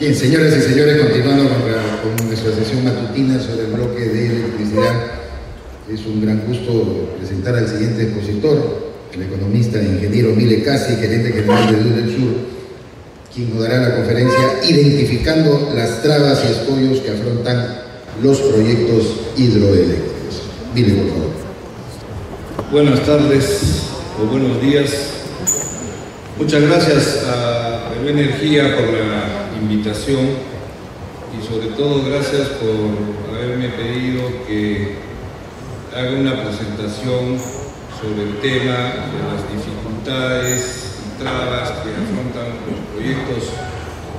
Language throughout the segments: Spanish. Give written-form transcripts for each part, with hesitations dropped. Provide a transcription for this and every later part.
Bien, señoras y señores, continuando con nuestra sesión matutina sobre el bloque de electricidad, es un gran gusto presentar al siguiente expositor, el economista e ingeniero Mile Casi, gerente general de Luz del Sur, quien nos dará la conferencia Identificando las trabas y escollos que afrontan los proyectos hidroeléctricos. Mile, por favor. Buenas tardes o buenos días. Muchas gracias a Perú Energía por la invitación y sobre todo gracias por haberme pedido que haga una presentación sobre el tema de las dificultades y trabas que afrontan los proyectos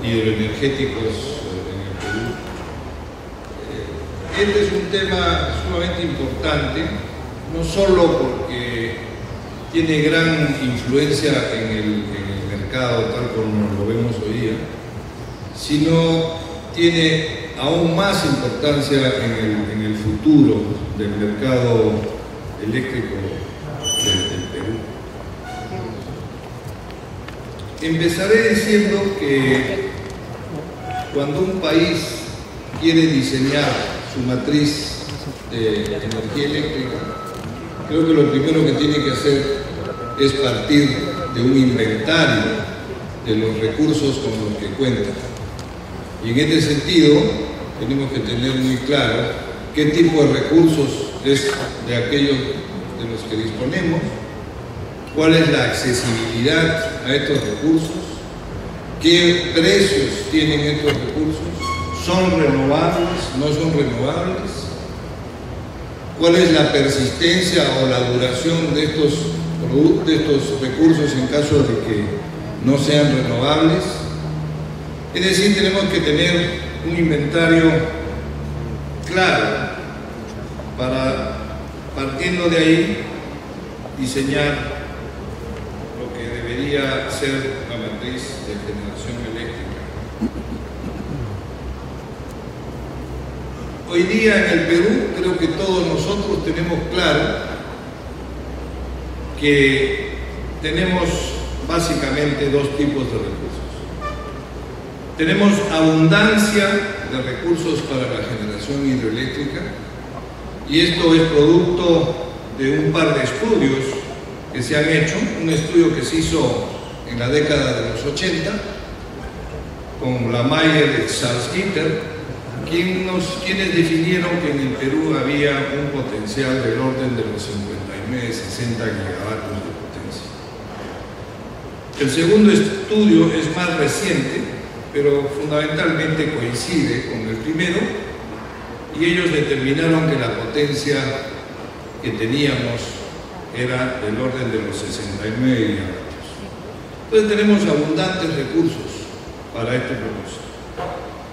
hidroenergéticos en el Perú. Este es un tema sumamente importante, no solo porque tiene gran influencia en el mercado tal como lo vemos hoy día, sino tiene aún más importancia en el futuro del mercado eléctrico del Perú. Empezaré diciendo que cuando un país quiere diseñar su matriz de energía eléctrica, creo que lo primero que tiene que hacer es partir de un inventario de los recursos con los que cuenta. Y en este sentido, tenemos que tener muy claro qué tipo de recursos es de aquellos de los que disponemos, cuál es la accesibilidad a estos recursos, qué precios tienen estos recursos, son renovables, no son renovables, cuál es la persistencia o la duración de estos recursos en caso de que no sean renovables. Es decir, tenemos que tener un inventario claro para, partiendo de ahí, diseñar lo que debería ser la matriz de generación eléctrica. Hoy día en el Perú creo que todos nosotros tenemos claro que tenemos básicamente dos tipos de recursos. Tenemos abundancia de recursos para la generación hidroeléctrica y esto es producto de un par de estudios que se han hecho. Un estudio que se hizo en la década de los 80 con la Mayer y Salzgitter, quienes definieron que en el Perú había un potencial del orden de los 59-60 gigavatios de potencia. El segundo estudio es más reciente, pero fundamentalmente coincide con el primero, y ellos determinaron que la potencia que teníamos era del orden de los 69 gigavatios. Entonces tenemos abundantes recursos para este propósito.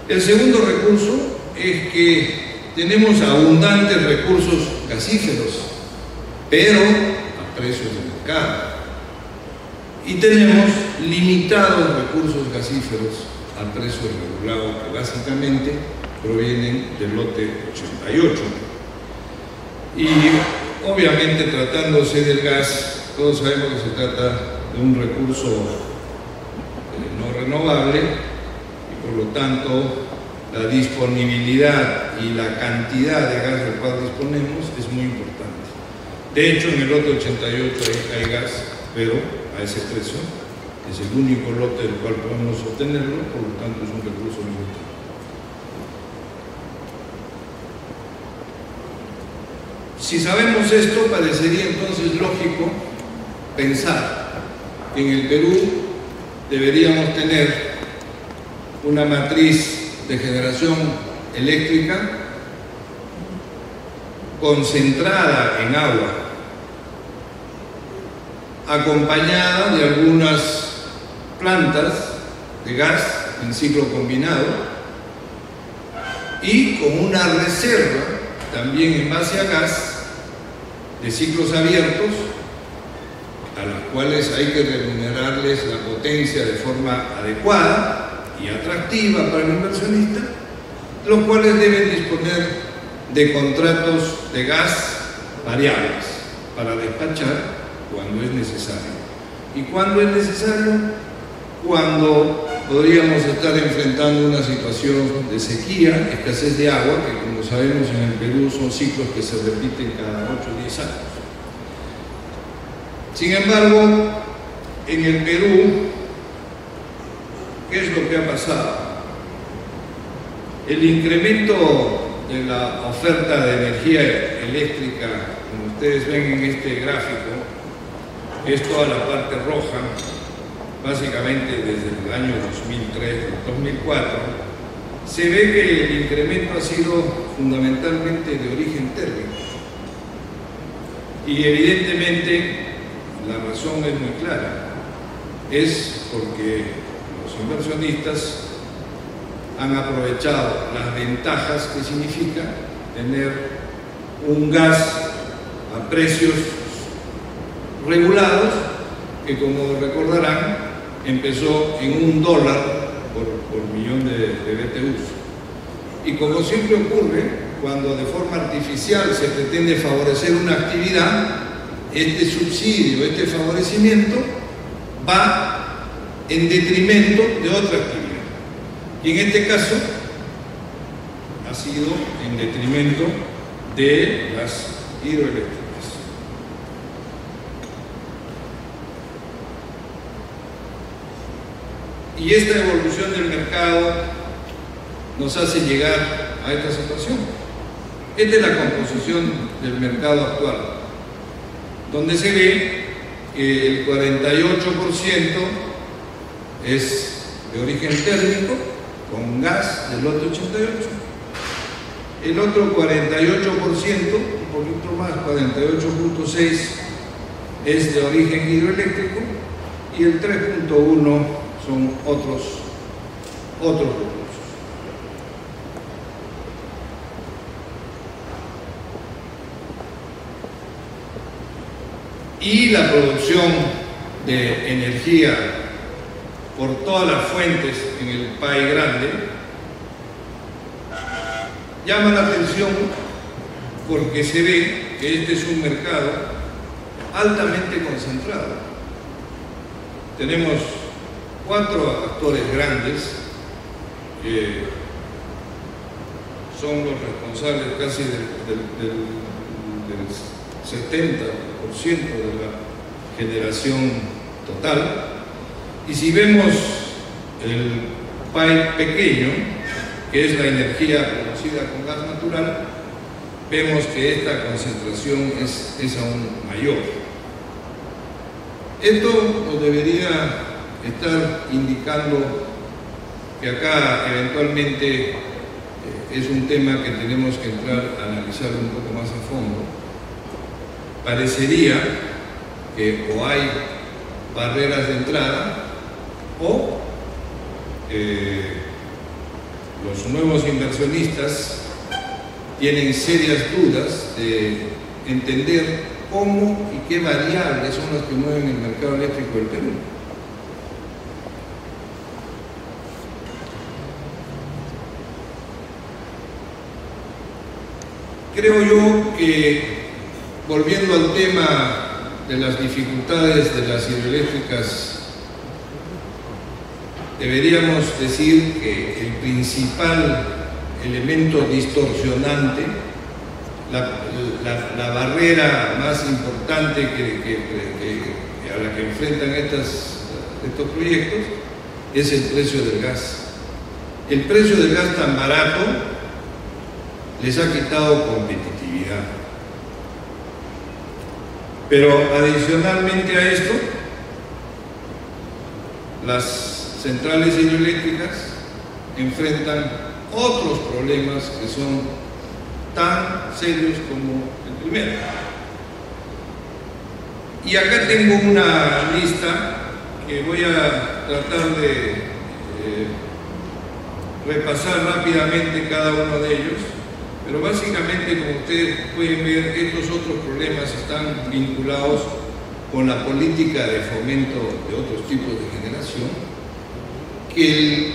El segundo recurso es que tenemos abundantes recursos gasíferos, pero a precios de mercado. Y tenemos limitados recursos gasíferos a precio regulado, que básicamente provienen del lote 88. Y obviamente, tratándose del gas, todos sabemos que se trata de un recurso no renovable y por lo tanto la disponibilidad y la cantidad de gas del cual disponemos es muy importante. De hecho, en el lote 88 hay gas, pero a ese precio es el único lote del cual podemos obtenerlo, por lo tanto es un recurso limitado. Si sabemos esto, parecería entonces lógico pensar que en el Perú deberíamos tener una matriz de generación eléctrica concentrada en agua, acompañada de algunas plantas de gas en ciclo combinado y con una reserva también en base a gas de ciclos abiertos, a las cuales hay que remunerarles la potencia de forma adecuada y atractiva para el inversionista, los cuales deben disponer de contratos de gas variables para despachar cuando es necesario. ¿Y cuándo es necesario? Cuando podríamos estar enfrentando una situación de sequía, escasez de agua, que como sabemos en el Perú son ciclos que se repiten cada 8 o 10 años. Sin embargo, en el Perú, ¿qué es lo que ha pasado? El incremento de la oferta de energía eléctrica, como ustedes ven en este gráfico, es toda la parte roja, básicamente desde el año 2003-2004, se ve que el incremento ha sido fundamentalmente de origen térmico. Y evidentemente la razón es muy clara, es porque los inversionistas han aprovechado las ventajas que significa tener un gas a precios regulados, que como recordarán empezó en $1 por millón de BTUs. Y como siempre ocurre, cuando de forma artificial se pretende favorecer una actividad, este subsidio, este favorecimiento va en detrimento de otra actividad. Y en este caso ha sido en detrimento de las hidroeléctricas. Y esta evolución del mercado nos hace llegar a esta situación. Esta es la composición del mercado actual, donde se ve que el 48% es de origen térmico, con gas del lote 88, el otro 48%, un poquito más, 48.6%, es de origen hidroeléctrico, y el 3.1% son otros recursos. Y la producción de energía por todas las fuentes en el país grande llama la atención porque se ve que este es un mercado altamente concentrado. Tenemos 4 actores grandes que son los responsables casi del 70% de la generación total. Y si vemos el pie pequeño, que es la energía producida con gas natural, vemos que esta concentración es aún mayor. Esto nos debería estar indicando que acá eventualmente es un tema que tenemos que entrar a analizar un poco más a fondo. Parecería que o hay barreras de entrada o los nuevos inversionistas tienen serias dudas de entender cómo y qué variables son las que mueven el mercado eléctrico del Perú. Creo yo que, volviendo al tema de las dificultades de las hidroeléctricas, deberíamos decir que el principal elemento distorsionante, la barrera más importante a la que enfrentan estos proyectos es el precio del gas. El precio del gas tan barato les ha quitado competitividad. Pero adicionalmente a esto, las centrales hidroeléctricas enfrentan otros problemas que son tan serios como el primero. Y acá tengo una lista que voy a tratar de repasar rápidamente cada uno de ellos, pero básicamente, como ustedes pueden ver, estos otros problemas están vinculados con la política de fomento de otros tipos de generación, que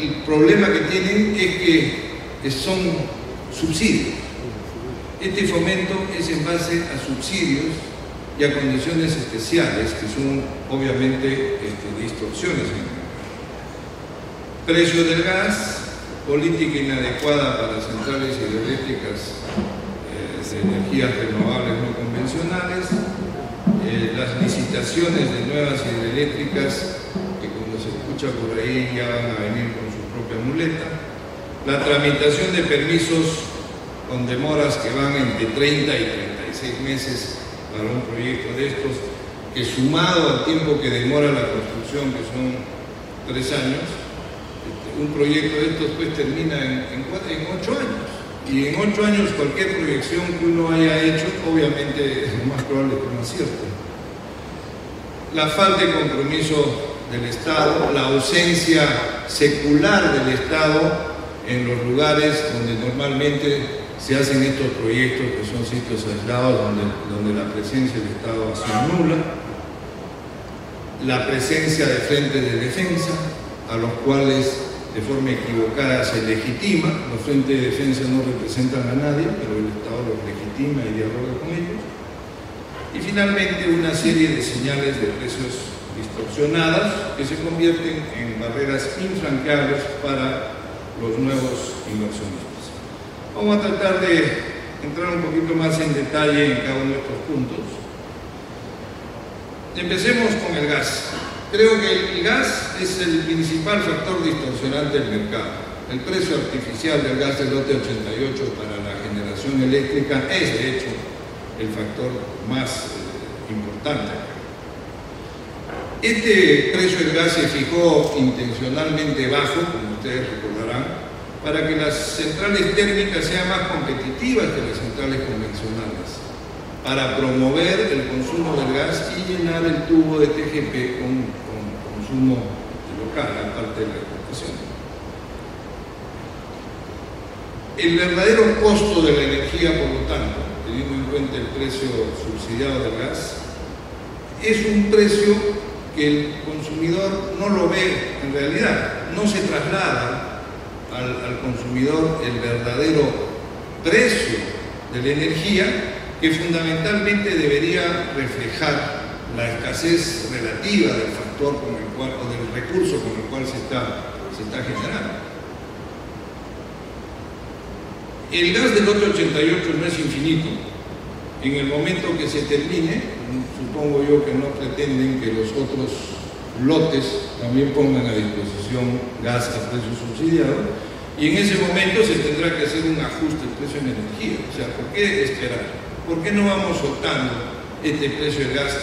el problema que tienen es que son subsidios. Este fomento es en base a subsidios y a condiciones especiales que son obviamente distorsiones en el mercado. Precio del gas, política inadecuada para centrales hidroeléctricas de energías renovables no convencionales, las licitaciones de nuevas hidroeléctricas que, como se escucha por ahí, ya van a venir con su propia muleta, la tramitación de permisos con demoras que van entre 30 y 36 meses para un proyecto de estos, que sumado al tiempo que demora la construcción, que son 3 años, un proyecto de estos pues termina en 8 años. Y en 8 años cualquier proyección que uno haya hecho, obviamente es lo más probable que no acierte. La falta de compromiso del Estado, la ausencia secular del Estado en los lugares donde normalmente se hacen estos proyectos, que son sitios aislados donde la presencia del Estado ha sido nula, la presencia de frentes de defensa, a los cuales de forma equivocada se legitima. Los frentes de defensa no representan a nadie, pero el Estado los legitima y dialoga con ellos. Y finalmente una serie de señales de precios distorsionadas que se convierten en barreras infranqueables para los nuevos inversionistas. Vamos a tratar de entrar un poquito más en detalle en cada uno de estos puntos. Empecemos con el gas. Creo que el gas es el principal factor distorsionante del mercado. El precio artificial del gas del lote 88 para la generación eléctrica es, de hecho, el factor más importante. Este precio del gas se fijó intencionalmente bajo, como ustedes recordarán, para que las centrales térmicas sean más competitivas que las centrales convencionales, para promover el consumo del gas y llenar el tubo de TGP con consumo local, aparte de la exportación. El verdadero costo de la energía, por lo tanto, teniendo en cuenta el precio subsidiado del gas, es un precio que el consumidor no lo ve en realidad, no se traslada al consumidor el verdadero precio de la energía, que fundamentalmente debería reflejar la escasez relativa del factor con el cual, o del recurso con el cual se está generando. El gas del lote 88 no es infinito. En el momento que se termine, supongo yo que no pretenden que los otros lotes también pongan a disposición gas a precio subsidiado, y en ese momento se tendrá que hacer un ajuste del precio de la energía. O sea, ¿por qué esperar? ¿Por qué no vamos soltando este precio del gas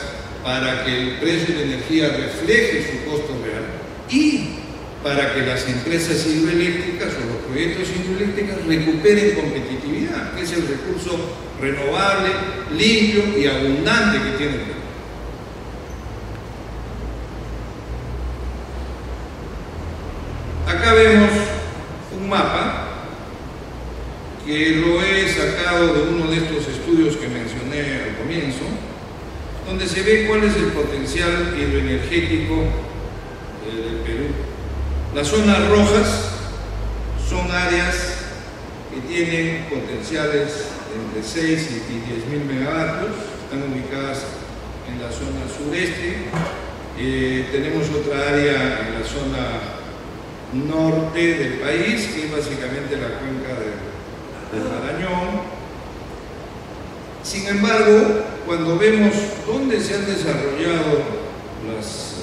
para que el precio de la energía refleje su costo real y para que las empresas hidroeléctricas o los proyectos hidroeléctricos recuperen competitividad, que es el recurso renovable, limpio y abundante que tiene el Perú? Acá vemos un mapa que lo he sacado de uno de estos estudios que mencioné al comienzo, donde se ve cuál es el potencial hidroenergético del Perú. Las zonas rojas son áreas que tienen potenciales entre 6 y 10.000 megavatios, están ubicadas en la zona sureste. Tenemos otra área en la zona norte del país, que es básicamente la cuenca del Marañón. Sin embargo, cuando vemos dónde se han desarrollado las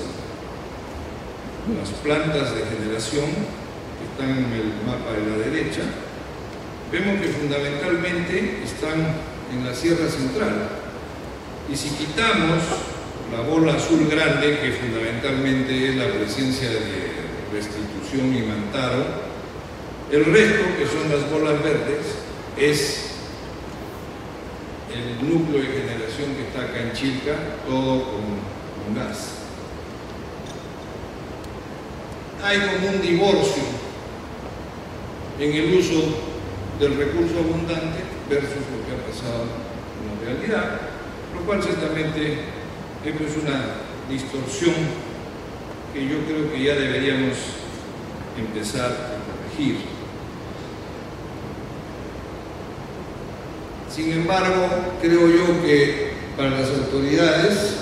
plantas de generación, que están en el mapa de la derecha, vemos que fundamentalmente están en la Sierra Central. Y si quitamos la bola azul grande, que fundamentalmente es la presencia de Restitución y Mantaro, el resto, que son las bolas verdes, es el núcleo de generación que está acá en Chilca, todo con gas. Hay como un divorcio en el uso del recurso abundante versus lo que ha pasado en la realidad, lo cual ciertamente es una distorsión que yo creo que ya deberíamos empezar a corregir. Sin embargo, creo yo que para las autoridades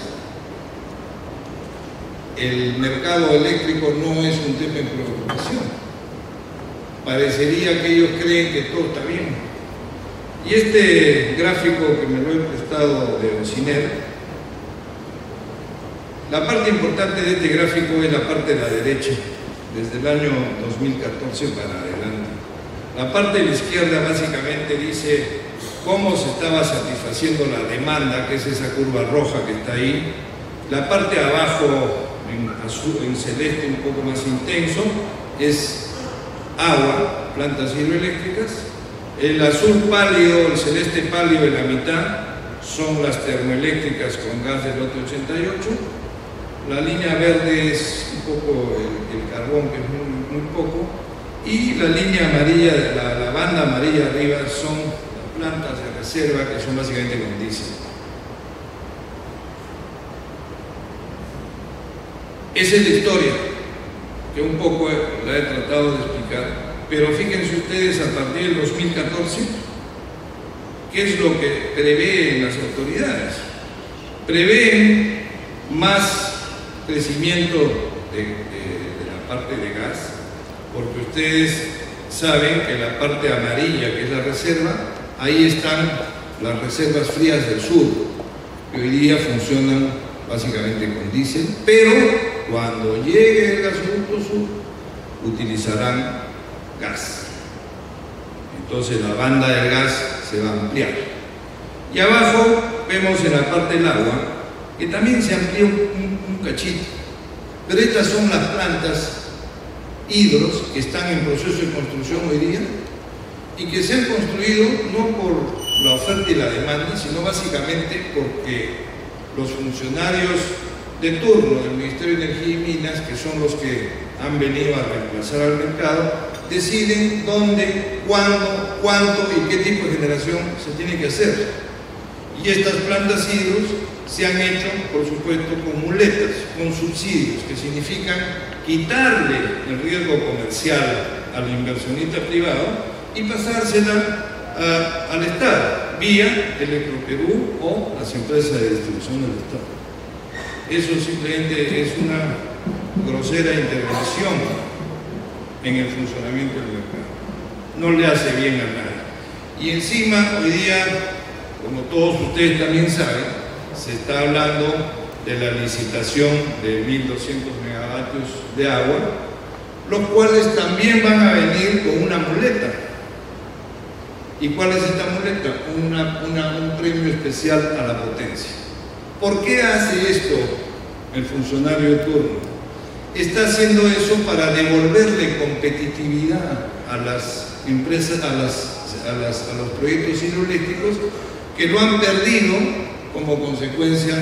el mercado eléctrico no es un tema de preocupación. Parecería que ellos creen que todo está bien. Y este gráfico que me lo he prestado de Ociner, la parte importante de este gráfico es la parte de la derecha, desde el año 2014 para adelante. La parte de la izquierda básicamente dice cómo se estaba satisfaciendo la demanda, que es esa curva roja que está ahí. La parte de abajo, en azul, en celeste un poco más intenso, es agua, plantas hidroeléctricas. El azul pálido, el celeste pálido en la mitad son las termoeléctricas con gas del lote 88. La línea verde es un poco el carbón, que es muy poco, y la línea amarilla, la banda amarilla arriba son las plantas de reserva, que son básicamente con diésel. Esa es la historia que un poco la he tratado de explicar, pero fíjense ustedes a partir del 2014 qué es lo que prevén las autoridades. Prevén más crecimiento de la parte de gas, porque ustedes saben que la parte amarilla, que es la reserva, ahí están las reservas frías del sur, que hoy día funcionan básicamente con diésel, pero cuando llegue el gasoducto sur, utilizarán gas. Entonces la banda del gas se va a ampliar. Y abajo vemos en la parte del agua, que también se amplió un cachito. Pero estas son las plantas hidros que están en proceso de construcción hoy día y que se han construido no por la oferta y la demanda, sino básicamente porque los funcionarios de turno del Ministerio de Energía y Minas, que son los que han venido a reemplazar al mercado, deciden dónde, cuándo, cuánto y qué tipo de generación se tiene que hacer. Y estas plantas hidros se han hecho, por supuesto, con muletas, con subsidios, que significan quitarle el riesgo comercial al inversionista privado y pasársela al Estado, vía Electroperú o las empresas de distribución del Estado. Eso simplemente es una grosera intervención en el funcionamiento del mercado. No le hace bien a nadie. Y encima, hoy día, como todos ustedes también saben, se está hablando de la licitación de 1.200 megavatios de agua, los cuales también van a venir con una muleta. ¿Y cuál es esta muleta? Un premio especial a la potencia. ¿Por qué hace esto el funcionario de turno? Está haciendo eso para devolverle competitividad a las empresas, a los proyectos hidroeléctricos que lo han perdido como consecuencia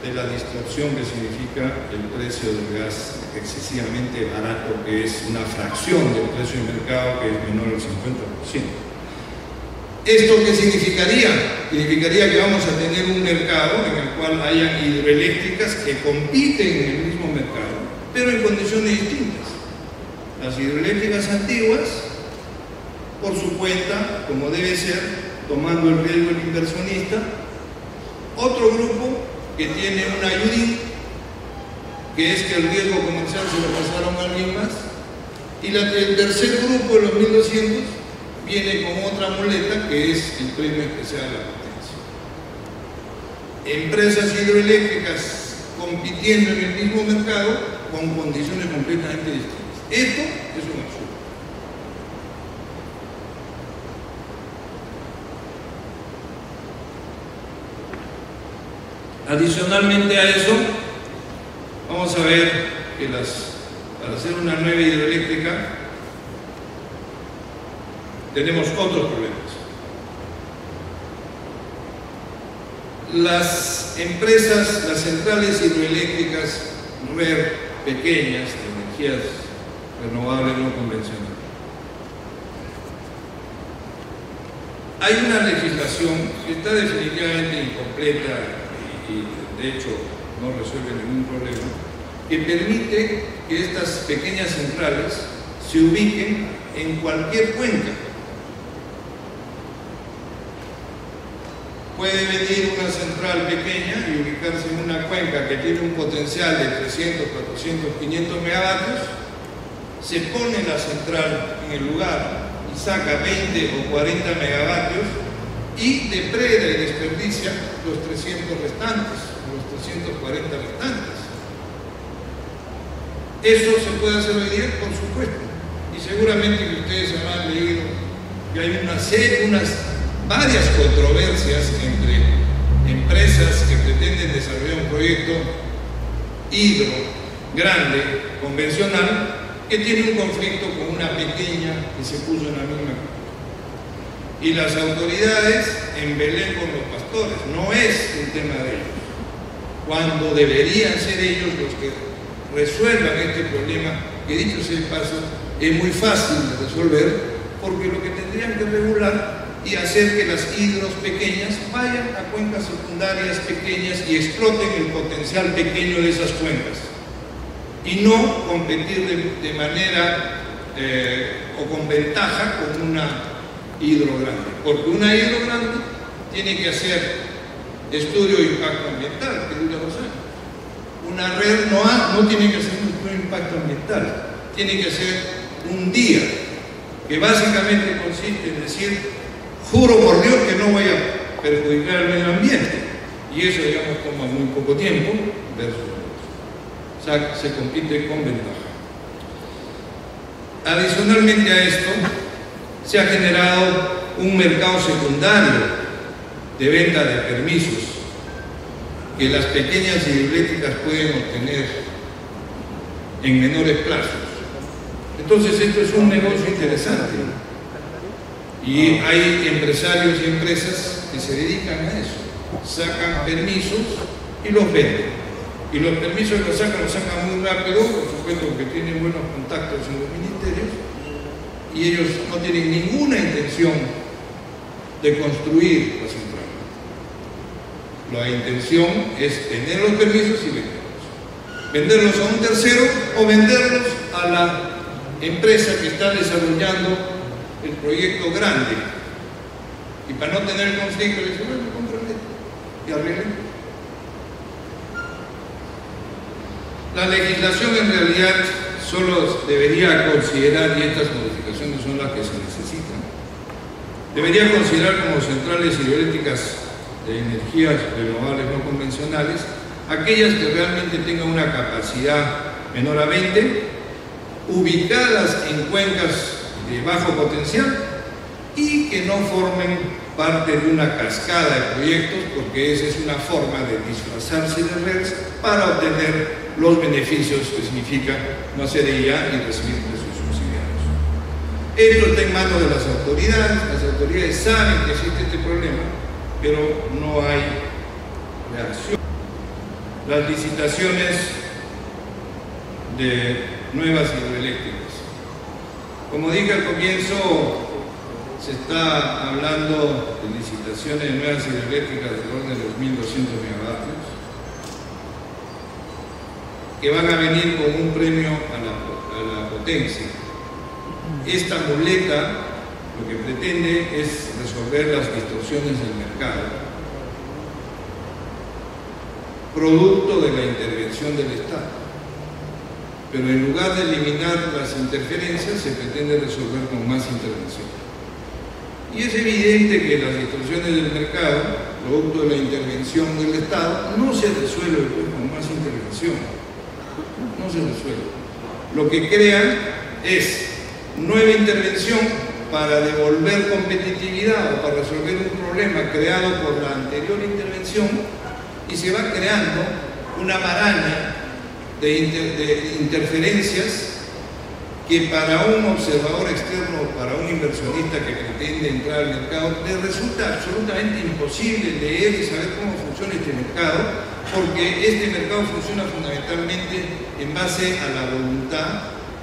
de la distorsión que significa el precio del gas excesivamente barato, que es una fracción del precio de mercado, que es menor al 50%. ¿Esto qué significaría? Significaría que vamos a tener un mercado en el cual hayan hidroeléctricas que compiten en el mismo mercado, pero en condiciones distintas. Las hidroeléctricas antiguas, por su cuenta, como debe ser, tomando el riesgo del inversionista. Otro grupo que tiene un ayudín, que es que el riesgo comercial se lo pasaron a alguien más. Y el tercer grupo de los 1.200 viene con otra muleta, que es el premio especial a la potencia. Empresas hidroeléctricas compitiendo en el mismo mercado con condiciones completamente distintas. Esto es un absurdo. Adicionalmente a eso, vamos a ver que para hacer una nueva hidroeléctrica tenemos otros problemas. Las empresas, las centrales hidroeléctricas pequeñas, de energías renovables no convencionales, hay una legislación que está definitivamente incompleta y de hecho no resuelve ningún problema, que permite que estas pequeñas centrales se ubiquen en cualquier cuenca. puede venir una central pequeña y ubicarse en una cuenca que tiene un potencial de 300, 400, 500 megavatios, se pone la central en el lugar y saca 20 o 40 megavatios y depreda y desperdicia los 300 restantes, los 340 restantes. Eso se puede hacer hoy día, por supuesto, y seguramente que ustedes habrán leído que hay varias controversias entre empresas que pretenden desarrollar un proyecto hidro grande, convencional, que tiene un conflicto con una pequeña que se puso en la misma. Y las autoridades en Belén con los pastores, no es el tema de ellos, cuando deberían ser ellos los que resuelvan este problema, que dicho sea de paso, es muy fácil de resolver, porque lo que tendrían que regular y hacer que las hidros pequeñas vayan a cuencas secundarias pequeñas y exploten el potencial pequeño de esas cuencas, y no competir de manera o con ventaja con una hidro grande, porque una hidro grande tiene que hacer estudio de impacto ambiental que dura 2 años. Una red no tiene que hacer un estudio de impacto ambiental, tiene que hacer un día, que básicamente consiste en decir: juro por Dios que no voy a perjudicar al medio ambiente, y eso, digamos, toma muy poco tiempo versus, o sea, se compite con ventaja. Adicionalmente a esto, se ha generado un mercado secundario de venta de permisos que las pequeñas hidroeléctricas pueden obtener en menores plazos. Entonces esto es un negocio interesante y hay empresarios y empresas que se dedican a eso, sacan permisos y los venden, y los permisos los sacan muy rápido, por supuesto porque tienen buenos contactos en los ministerios, y ellos no tienen ninguna intención de construir la central. La intención es tener los permisos y venderlos a un tercero o venderlos a la empresa que está desarrollando el proyecto grande, y para no tener conflicto le dicen: bueno, cómprale y arreglen. La legislación en realidad solo debería considerar, y estas modificaciones son las que se necesitan, debería considerar como centrales hidroeléctricas de energías renovables no convencionales aquellas que realmente tengan una capacidad menor a 20, ubicadas en cuencas de bajo potencial y que no formen parte de una cascada de proyectos, porque esa es una forma de disfrazarse de redes para obtener los beneficios que significa no hacer ella y recibir precios subsidiados. Esto está en manos de las autoridades saben que existe este problema, pero no hay reacción. Las licitaciones de nuevas hidroeléctricas. Como dije al comienzo, se está hablando de licitaciones de nuevas hidroeléctricas del orden de los 1.200 megavatios, que van a venir con un premio a la potencia. Esta muleta lo que pretende es resolver las distorsiones del mercado, producto de la intervención del Estado. Pero en lugar de eliminar las interferencias, se pretende resolver con más intervención. Y es evidente que las distorsiones del mercado, producto de la intervención del Estado, no se resuelve con más intervención. No se resuelve. Lo que crean es nueva intervención para devolver competitividad o para resolver un problema creado por la anterior intervención, y se va creando una maraña de interferencias que para un observador externo, para un inversionista que pretende entrar al mercado, le resulta absolutamente imposible leer y saber cómo funciona este mercado, porque este mercado funciona fundamentalmente en base a la voluntad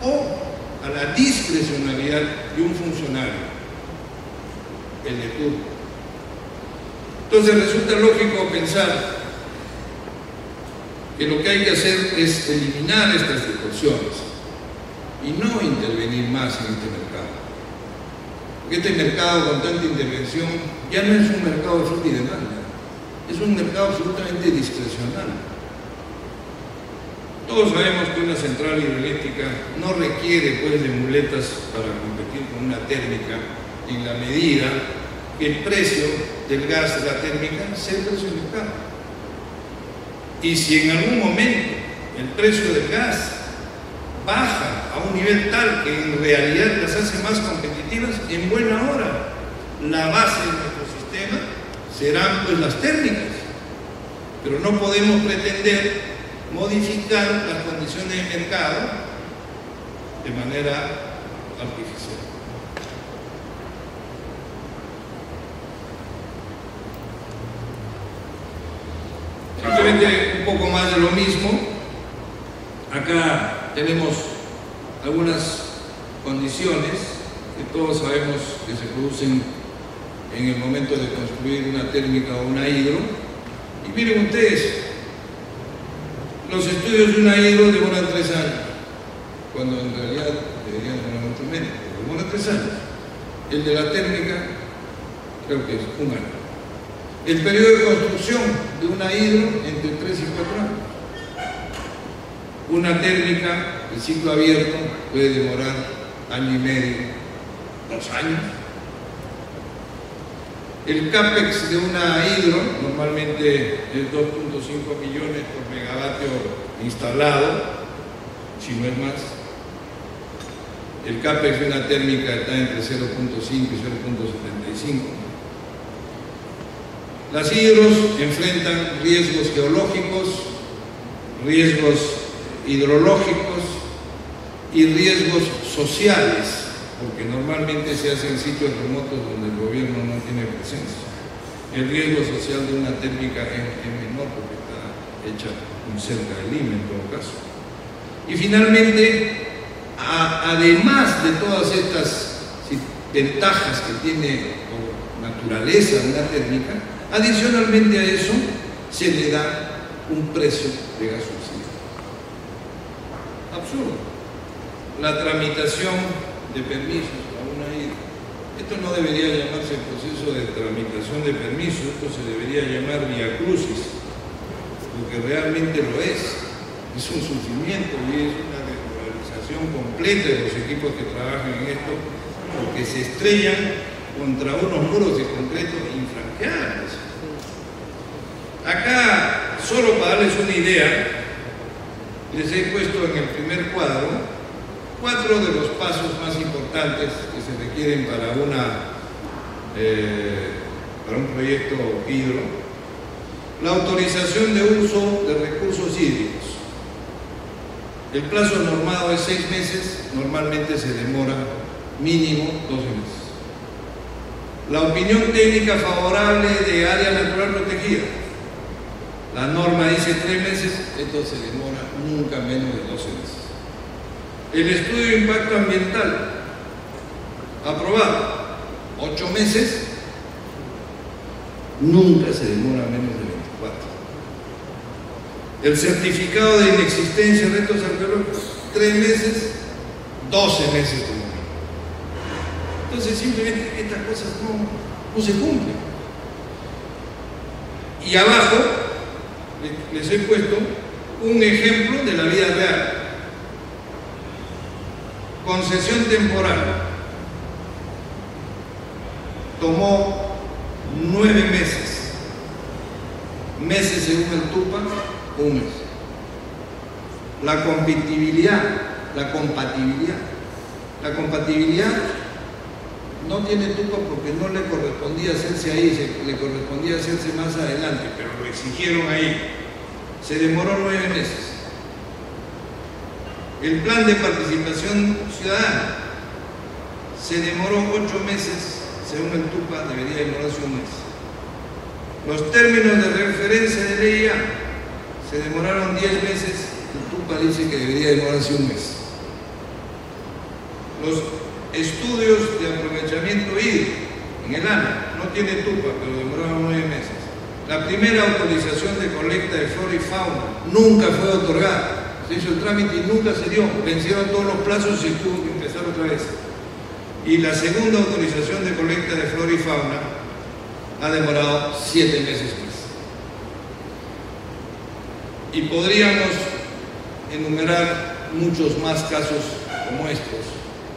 o a la discrecionalidad de un funcionario, el de turno. Entonces resulta lógico pensar que lo que hay que hacer es eliminar estas distorsiones y no intervenir más en este mercado. Porque este mercado con tanta intervención ya no es un mercado de oferta y demanda, es un mercado absolutamente discrecional. Todos sabemos que una central hidroeléctrica no requiere pues de muletas para competir con una térmica, en la medida que el precio del gas de la térmica sea el precio del mercado. Y si en algún momento el precio del gas baja a un nivel tal que en realidad las hace más competitivas, en buena hora la base de nuestro sistema serán pues las térmicas. Pero no podemos pretender modificar las condiciones de mercado de manera artificial. Simplemente un poco más de lo mismo. Acá tenemos algunas condiciones que todos sabemos que se producen en el momento de construir una térmica o una hidro. Y miren ustedes, los estudios de una hidro demoran 3 años, cuando en realidad deberían demorar mucho menos, pero demoran 3 años. El de la térmica creo que es 1 año. El periodo de construcción de una hidro entre 3 y 4 años. Una térmica, el ciclo abierto, puede demorar 1 año y medio, 2 años. El CAPEX de una hidro normalmente es 2.5 millones por megavatio instalado, si no es más. El CAPEX de una térmica está entre 0.5 y 0.75. Las hidros enfrentan riesgos geológicos, riesgos hidrológicos y riesgos sociales, porque normalmente se hace en sitios remotos donde el gobierno no tiene presencia. El riesgo social de una térmica es menor porque está hecha muy cerca de Lima en todo caso. Y finalmente, además de todas estas ventajas que tiene por naturaleza una térmica, adicionalmente a eso se le da un precio de gas subsidiado. Absurdo. La tramitación de permisos a una hidro. Esto no debería llamarse proceso de tramitación de permisos, esto se debería llamar viacrucis, porque realmente lo es. Es un sufrimiento y es una desmoralización completa de los equipos que trabajan en esto, porque se estrellan contra unos muros de concreto infranqueables. Acá, solo para darles una idea, les he puesto en el primer cuadro 4 de los pasos más importantes que se requieren para un proyecto hidro. La autorización de uso de recursos hídricos. El plazo normado es 6 meses, normalmente se demora mínimo 12 meses. La opinión técnica favorable de área natural protegida. La norma dice 3 meses, esto se demora nunca menos de 12 meses. El estudio de impacto ambiental, aprobado, 8 meses, nunca se demora menos de 24. El certificado de inexistencia de restos arqueológicos, 3 meses, 12 meses como mínimo. Entonces simplemente estas cosas no se cumplen. Y abajo les he puesto un ejemplo de la vida real. Concesión temporal. Tomó 9 meses. Meses según el TUPA, 1 mes. La compatibilidad. La compatibilidad no tiene TUPA porque no le correspondía hacerse ahí, le correspondía hacerse más adelante, pero lo exigieron ahí. Se demoró 9 meses. El plan de participación ciudadana se demoró 8 meses, según el TUPA debería demorarse 1 mes. Los términos de referencia de ley se demoraron 10 meses, el TUPA dice que debería demorarse 1 mes. Los estudios de aprovechamiento hídrico en el ANA no tiene TUPA, pero demoraron 9 meses. La primera autorización de colecta de flora y fauna nunca fue otorgada. Se hizo el trámite y nunca se dio, vencieron todos los plazos y se tuvo que empezar otra vez. Y la segunda autorización de colecta de flora y fauna ha demorado 7 meses más. Y podríamos enumerar muchos más casos como estos,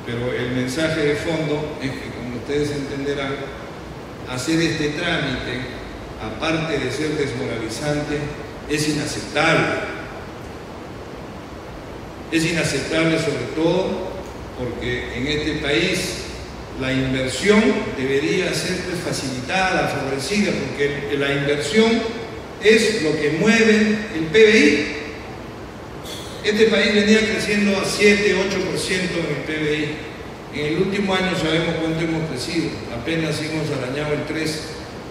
pero el mensaje de fondo es que, como ustedes entenderán, hacer este trámite, aparte de ser desmoralizante, es inaceptable. Es inaceptable sobre todo porque en este país la inversión debería ser facilitada, favorecida, porque la inversión es lo que mueve el PBI. Este país venía creciendo a 7-8% en el PBI. En el último año sabemos cuánto hemos crecido, apenas hemos arañado el 3%,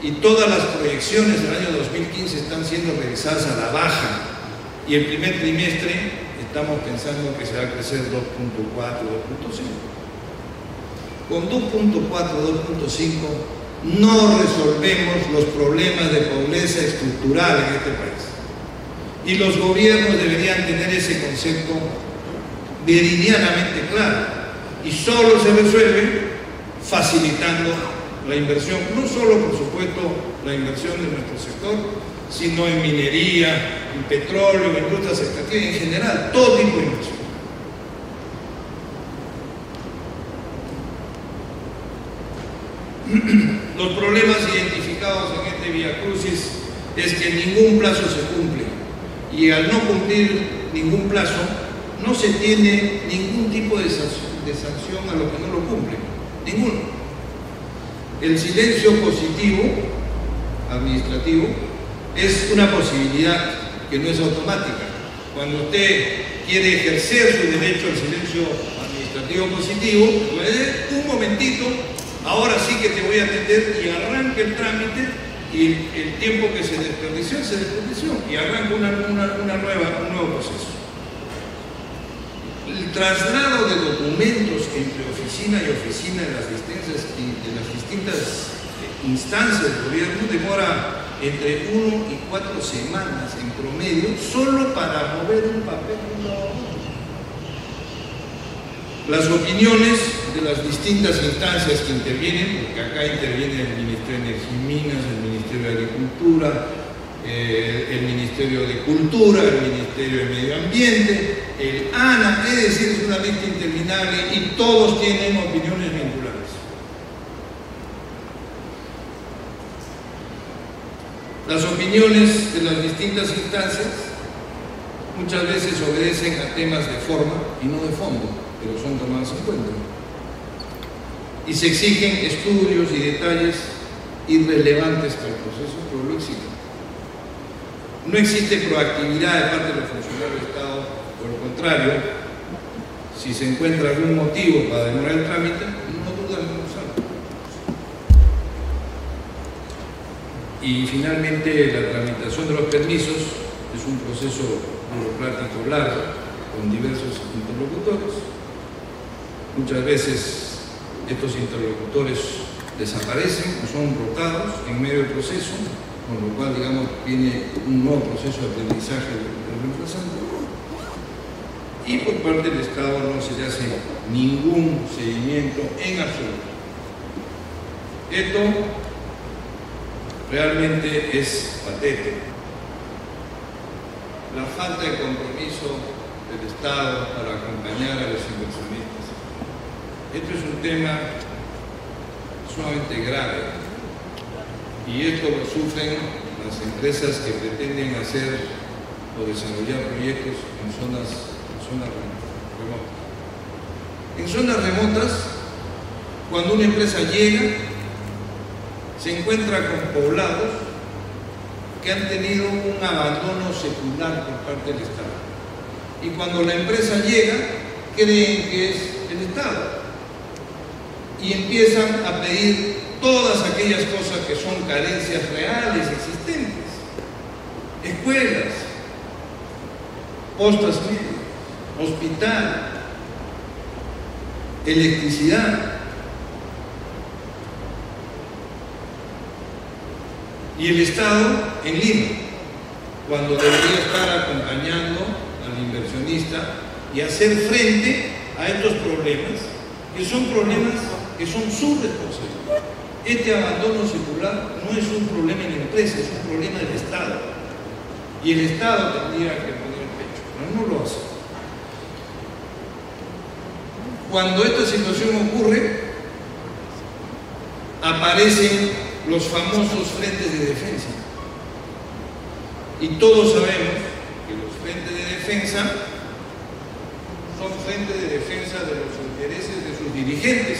y todas las proyecciones del año 2015 están siendo revisadas a la baja, y el primer trimestre estamos pensando que se va a crecer 2.4, 2.5. Con 2.4, 2.5 no resolvemos los problemas de pobreza estructural en este país. Y los gobiernos deberían tener ese concepto meridianamente claro. Y solo se resuelve facilitando la inversión, no solo, por supuesto, la inversión de nuestro sector, sino en minería, en petróleo, en industrias extractivas, en general, todo tipo de inversión. Los problemas identificados en este viacrucis es que ningún plazo se cumple, y al no cumplir ningún plazo no se tiene ningún tipo de sanción a lo que no lo cumple, ninguno. El silencio positivo administrativo es una posibilidad que no es automática. Cuando usted quiere ejercer su derecho al silencio administrativo positivo, puede, un momentito, ahora sí que te voy a atender, y arranca el trámite, y el tiempo que se desperdició, y arranca un nuevo proceso. El traslado de documentos entre oficina y oficina de las distintas instancias del gobierno demora entre 1 y 4 semanas en promedio, solo para mover un papel de un lado a otro. Las opiniones de las distintas instancias que intervienen, porque acá interviene el Ministerio de Energía y Minas, el Ministerio de Agricultura, el Ministerio de Cultura, el Ministerio de Medio Ambiente, el ANA, es decir, es una lista interminable y todos tienen opiniones vinculadas. Las opiniones de las distintas instancias muchas veces obedecen a temas de forma y no de fondo, pero son tomados en cuenta. Y se exigen estudios y detalles irrelevantes para el proceso, pero lo exigen. No existe proactividad de parte de los funcionarios del Estado, por el contrario, si se encuentra algún motivo para demorar el trámite, no dudan en usarlo. Y finalmente, la tramitación de los permisos es un proceso burocrático largo, con diversos interlocutores. Muchas veces estos interlocutores desaparecen o son rotados en medio del proceso, con lo cual, digamos, viene un nuevo proceso de aprendizaje del reemplazante. Y por parte del Estado no se le hace ningún seguimiento en absoluto. Esto realmente es patético. La falta de compromiso del Estado para acompañar a los inversionistas. Esto es un tema sumamente grave. Y esto lo sufren las empresas que pretenden hacer o desarrollar proyectos en zonas remotas. En zonas remotas, cuando una empresa llega, se encuentra con poblados que han tenido un abandono secular por parte del Estado. Y cuando la empresa llega, creen que es el Estado. Y empiezan a pedir todas aquellas cosas que son carencias reales existentes. Escuelas, postas médicas, hospital, electricidad. Y el Estado en Lima, cuando debería estar acompañando al inversionista y hacer frente a estos problemas, que son su responsabilidad. Este abandono secular no es un problema en la empresa, es un problema del Estado. y el Estado tendría que poner el pecho, pero no lo hace. Cuando esta situación ocurre, aparecen los famosos frentes de defensa. Y todos sabemos que los frentes de defensa son frentes de defensa de los intereses de sus dirigentes.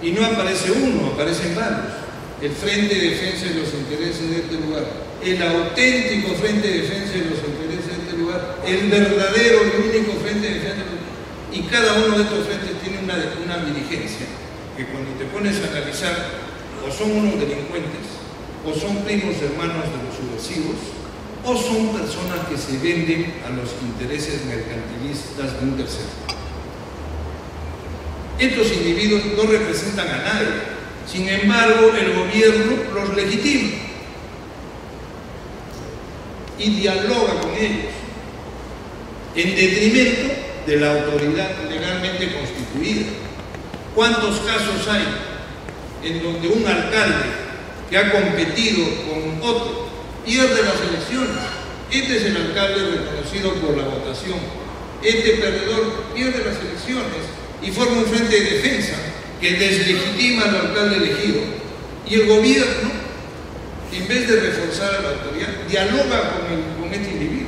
Y no aparece uno, aparecen varios. El frente de defensa de los intereses de este lugar, el auténtico frente de defensa de los intereses de este lugar, el verdadero y único frente de defensa de los... Y cada uno de estos frentes tiene una dirigencia que cuando te pones a analizar, o son unos delincuentes, o son primos hermanos de los subversivos, o son personas que se venden a los intereses mercantilistas de un tercero. Estos individuos no representan a nadie, sin embargo el gobierno los legitima y dialoga con ellos en detrimento de la autoridad legalmente constituida. ¿Cuántos casos hay en donde un alcalde que ha competido con otro pierde las elecciones? Este es el alcalde reconocido por la votación. Este perdedor pierde las elecciones y forma un frente de defensa que deslegitima al alcalde elegido. Y el gobierno, en vez de reforzar a la autoridad, dialoga con este individuo.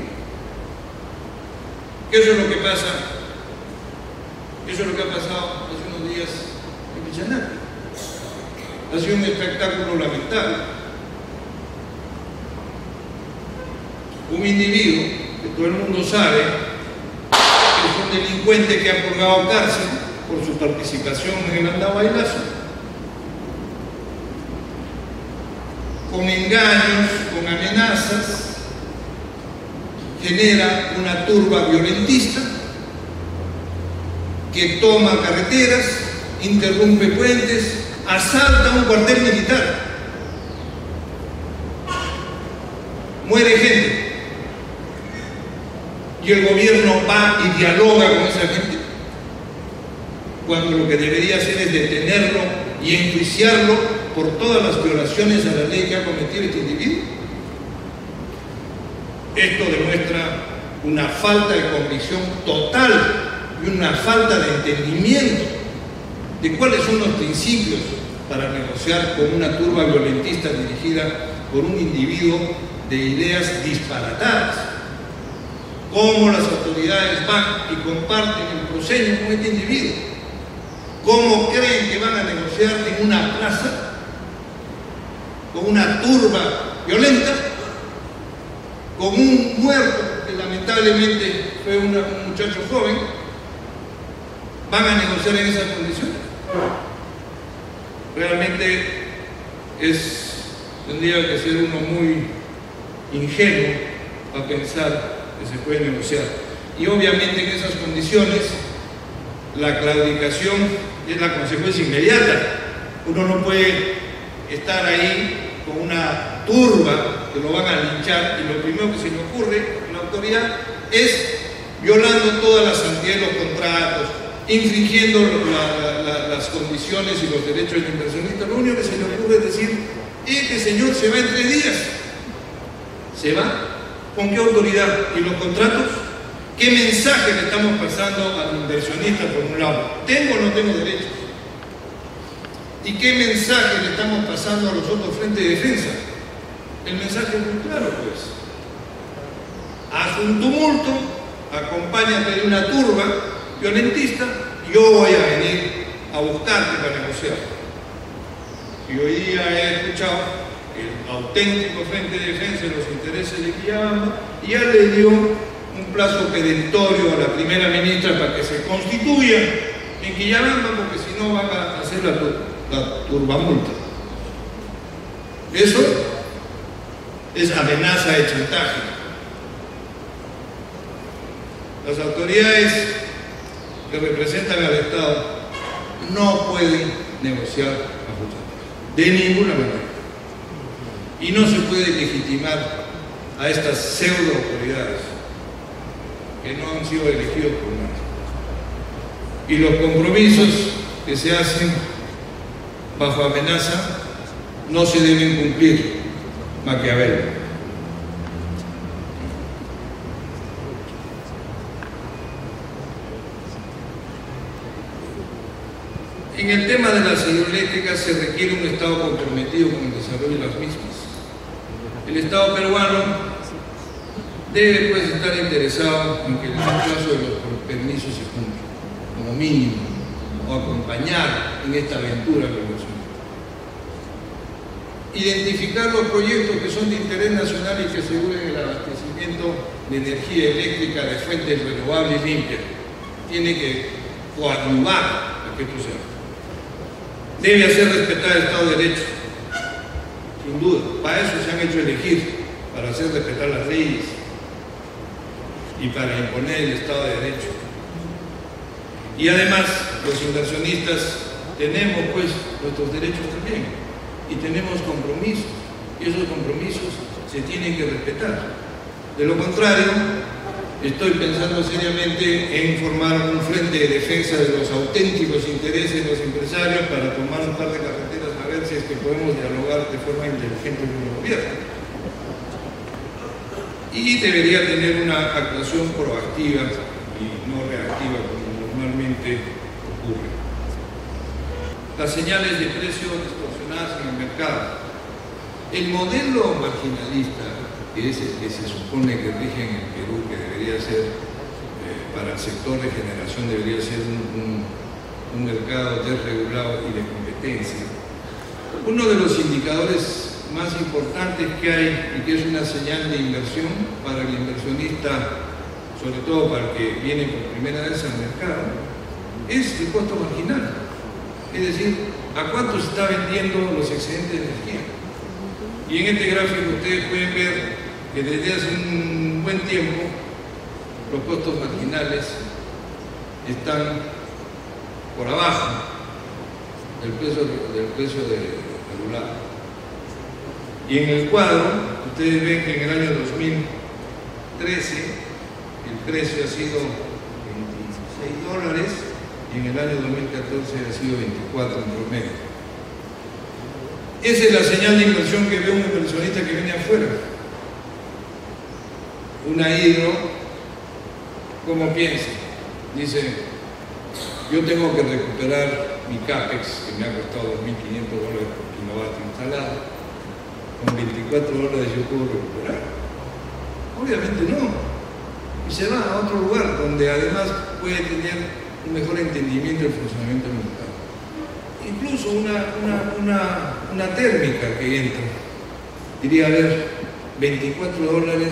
Eso es lo que pasa. Eso es lo que ha pasado hace unos días en Pichanacta. Ha sido un espectáculo lamentable. Un individuo que todo el mundo sabe que es un delincuente que ha purgado cárcel por su participación en el andabailazo, con engaños, con amenazas, genera una turba violentista que toma carreteras, interrumpe puentes, asalta un cuartel militar, muere gente, y el gobierno va y dialoga con esa gente, cuando lo que debería hacer es detenerlo y enjuiciarlo por todas las violaciones a la ley que ha cometido este individuo. Esto demuestra una falta de convicción total y una falta de entendimiento de cuáles son los principios para negociar con una turba violentista dirigida por un individuo de ideas disparatadas. Cómo las autoridades van y comparten el proscenio con este individuo. ¿Cómo creen que van a negociar en una plaza con una turba violenta, con un muerto que lamentablemente fue un muchacho joven? ¿Van a negociar en esas condiciones? Realmente tendría que ser uno muy ingenuo para pensar que se puede negociar. Y obviamente en esas condiciones la claudicación es la consecuencia inmediata. Uno no puede estar ahí con una turba que lo van a linchar y lo primero que se le ocurre a la autoridad es violando todas las santidad de los contratos, infringiendo las condiciones y los derechos del inversionista. Lo único que se le ocurre es decir: este señor se va en 3 días. ¿Se va? ¿Con qué autoridad? ¿Y los contratos? ¿Qué mensaje le estamos pasando al inversionista por un lado? ¿Tengo o no tengo derechos? ¿Y qué mensaje le estamos pasando a los otros frentes de defensa? El mensaje es muy claro, pues. Haz un tumulto, acompáñate de una turba violentista, yo voy a venir a buscarte para negociar. Y hoy día he escuchado el auténtico frente de defensa de los intereses de Quillabamba ya le dio un plazo perentorio a la primera ministra para que se constituya en Quillabamba, porque si no van a hacer la turbamulta. Eso es amenaza de chantaje. Las autoridades que representan al Estado no pueden negociar bajo chantaje, de ninguna manera. Y no se puede legitimar a estas pseudo autoridades que no han sido elegidos por nadie. Y los compromisos que se hacen bajo amenaza no se deben cumplir. Maquiavelo. En el tema de las hidroeléctricas se requiere un Estado comprometido con el desarrollo de las mismas. El Estado peruano debe pues estar interesado en que el plazo de los permisos se cumpla, como mínimo, o acompañar en esta aventura de la inversión. Identificar los proyectos que son de interés nacional y que aseguren el abastecimiento de energía eléctrica de fuentes renovables y limpias. Tiene que coadyuvar a que esto se haga. Debe hacer respetar el Estado de Derecho, sin duda. Para eso se han hecho elegir, para hacer respetar las leyes y para imponer el Estado de Derecho. Y además, los inversionistas tenemos pues nuestros derechos también y tenemos compromisos, y esos compromisos se tienen que respetar. De lo contrario, estoy pensando seriamente en formar un frente de defensa de los auténticos intereses de los empresarios para tomar un par de carreteras a ver si es que podemos dialogar de forma inteligente con el gobierno. Y debería tener una actuación proactiva y no reactiva como normalmente ocurre. Las señales de precio distorsionadas en el mercado. El modelo marginalista, que es el que se supone que rige en el Perú, que debería ser, para el sector de generación, debería ser un mercado desregulado y de competencia. Uno de los indicadores más importantes que hay y que es una señal de inversión para el inversionista, sobre todo para el que viene por primera vez al mercado, es el costo marginal. Es decir, a cuánto se está vendiendo los excedentes de energía. Y en este gráfico ustedes pueden ver que desde hace un buen tiempo los costos marginales están por abajo del precio regular. Y en el cuadro, ustedes ven que en el año 2013 el precio ha sido $26 y en el año 2014 ha sido 24 en promedio. Esa es la señal de inversión que ve un inversionista que viene afuera. Una hidro, ¿cómo piensa? Dice, yo tengo que recuperar mi CAPEX, que me ha costado $2.500 por kilovatio instalado, con $24 yo puedo recuperar. Obviamente no. Y se va a otro lugar donde además puede tener un mejor entendimiento del funcionamiento del mercado. Incluso una térmica que entra, diría, a ver, $24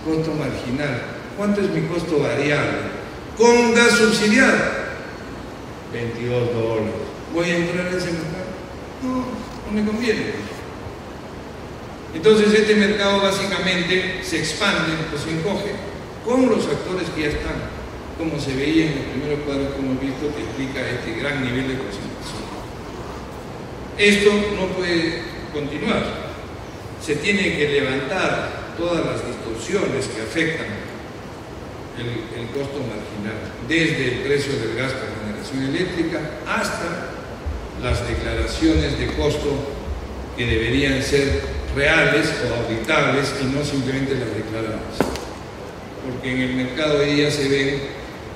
costo marginal. ¿Cuánto es mi costo variable? Con gas subsidiado, $22. ¿Voy a entrar en ese mercado? No, no me conviene. Entonces este mercado básicamente se expande o se encoge con los actores que ya están, como se veía en los primeros cuadros que hemos visto, que explica este gran nivel de concentración. Esto no puede continuar. Se tiene que levantar todas las distorsiones que afectan el costo marginal, desde el precio del gas por generación eléctrica hasta las declaraciones de costo que deberían ser reales o auditables y no simplemente las declaradas. Porque en el mercado hoy día se ven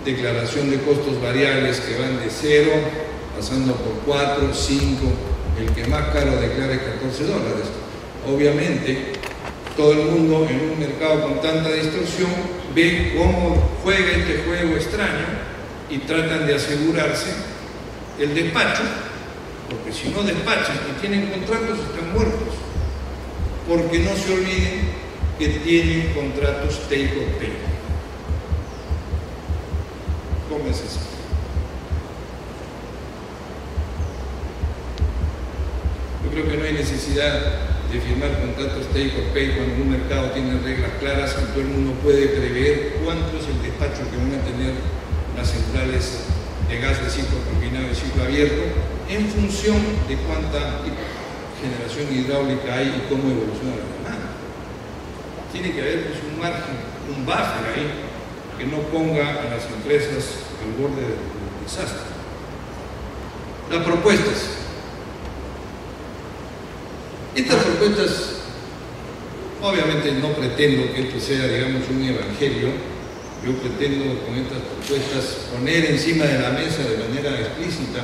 declaración de costos variables que van de 0, pasando por 4, 5, el que más caro declara es $14. Obviamente, todo el mundo en un mercado con tanta distorsión ve cómo juega este juego extraño y tratan de asegurarse el despacho, porque si no despachan y tienen contratos están muertos, porque no se olviden que tienen contratos take or pay. ¿Cómo es eso? Yo creo que no hay necesidad de firmar contratos take or pay cuando un mercado tiene reglas claras y todo el mundo puede prever cuánto es el despacho que van a tener las centrales de gas de ciclo combinado y ciclo abierto en función de cuánta generación hidráulica hay y cómo evoluciona la demanda. Tiene que haber pues, un margen, un buffer ahí que no ponga a las empresas al borde del desastre. Las propuestas. Estas propuestas, obviamente no pretendo que esto sea, digamos, un evangelio. Yo pretendo con estas propuestas poner encima de la mesa de manera explícita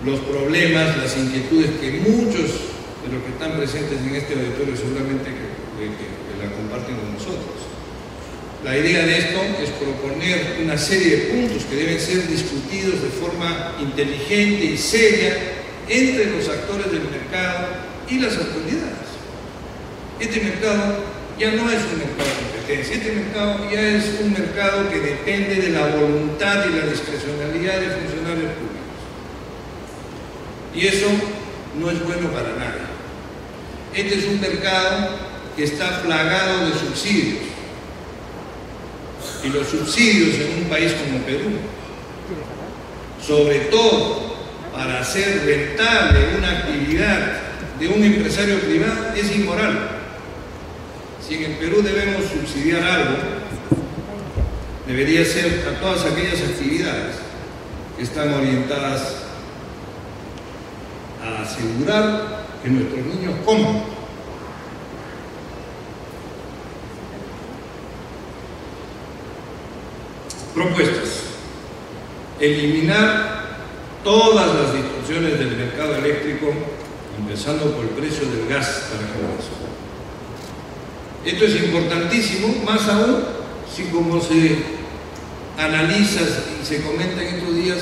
los problemas, las inquietudes que muchos de los que están presentes en este auditorio seguramente que la comparten con nosotros. La idea de esto es proponer una serie de puntos que deben ser discutidos de forma inteligente y seria entre los actores del mercado y las autoridades. Este mercado ya no es un mercado de competencia, este mercado ya es un mercado que depende de la voluntad y la discrecionalidad de funcionarios públicos. Y eso no es bueno para nadie. Este es un mercado que está plagado de subsidios. Y los subsidios en un país como Perú, sobre todo para hacer rentable una actividad de un empresario privado, es inmoral. Si en el Perú debemos subsidiar algo, debería ser a todas aquellas actividades que están orientadas a asegurar que nuestros niños coman. Propuestas: eliminar todas las distorsiones del mercado eléctrico, empezando por el precio del gas para generación. Esto es importantísimo, más aún si, como se analiza y se comenta en estos días,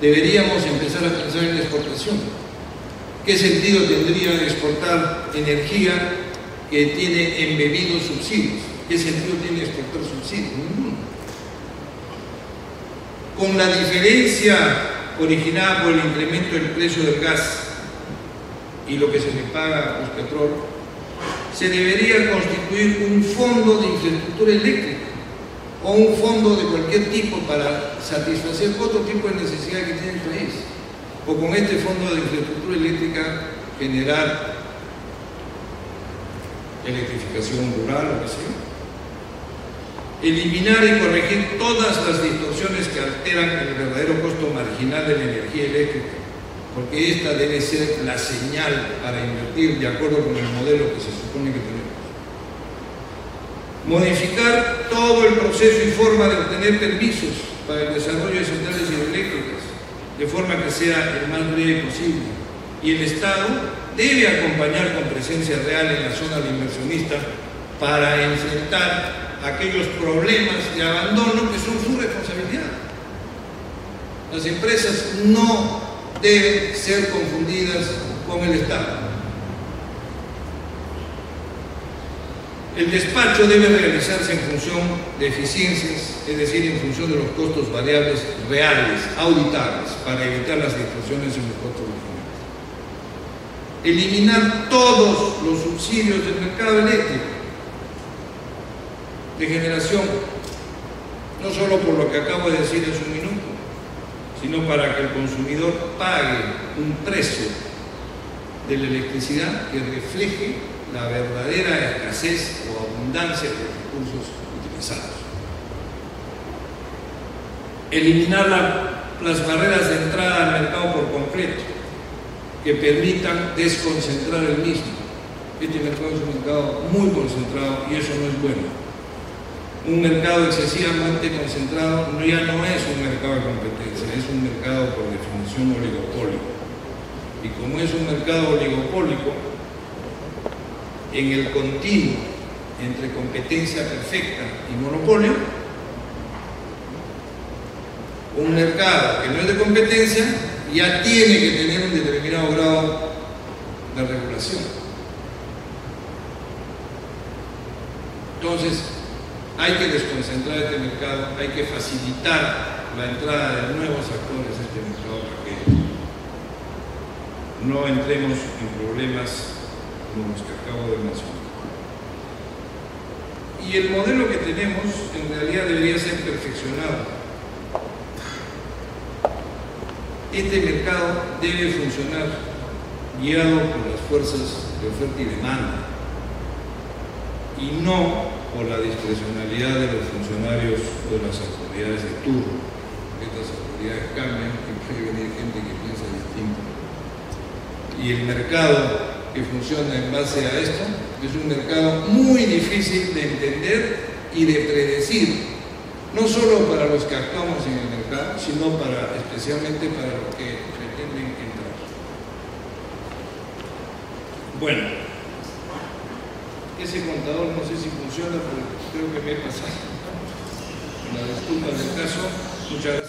deberíamos empezar a pensar en la exportación. ¿Qué sentido tendría exportar energía que tiene embebidos subsidios? ¿Qué sentido tiene exportar subsidios? Ninguno. Con la diferencia originada por el incremento del precio del gas y lo que se le paga a Cuspetrol, se debería constituir un fondo de infraestructura eléctrica o un fondo de cualquier tipo para satisfacer otro tipo de necesidad que tiene el país. O con este fondo de infraestructura eléctrica generar electrificación rural o qué sé yo. Eliminar y corregir todas las distorsiones que alteran el verdadero costo marginal de la energía eléctrica, porque esta debe ser la señal para invertir de acuerdo con el modelo que se supone que tenemos. Modificar todo el proceso y forma de obtener permisos para el desarrollo de centrales hidroeléctricas, de forma que sea el más breve posible. Y el Estado debe acompañar con presencia real en la zona de inversionista para enfrentar aquellos problemas de abandono que son su responsabilidad. Las empresas no deben ser confundidas con el Estado. El despacho debe realizarse en función de eficiencias, es decir, en función de los costos variables reales, auditables, para evitar las distorsiones en los costos originales. Eliminar todos los subsidios del mercado eléctrico de generación, no solo por lo que acabo de decir hace un minuto, sino para que el consumidor pague un precio de la electricidad que refleje la verdadera escasez o abundancia de los recursos utilizados. Eliminar las barreras de entrada al mercado por completo, que permitan desconcentrar el mismo. Este mercado es un mercado muy concentrado y eso no es bueno. Un mercado excesivamente concentrado ya no es un mercado de competencia, es un mercado por definición oligopólico. Y como es un mercado oligopólico, en el continuo entre competencia perfecta y monopolio, un mercado que no es de competencia ya tiene que tener un determinado grado de regulación. Entonces, hay que desconcentrar este mercado, hay que facilitar la entrada de nuevos actores a este mercado para que no entremos en problemas como los que acabo de mencionar. Y el modelo que tenemos en realidad debería ser perfeccionado. Este mercado debe funcionar guiado por las fuerzas de oferta y demanda y no por la discrecionalidad de los funcionarios de las autoridades de turno. Estas autoridades cambian y puede venir gente que piensa distinto. Y el mercado que funciona en base a esto es un mercado muy difícil de entender y de predecir, no solo para los que actuamos en el mercado, sino especialmente para los que pretenden Bueno, ese contador no sé si funciona, pero creo que me he pasado. La disculpa del caso. Muchas gracias.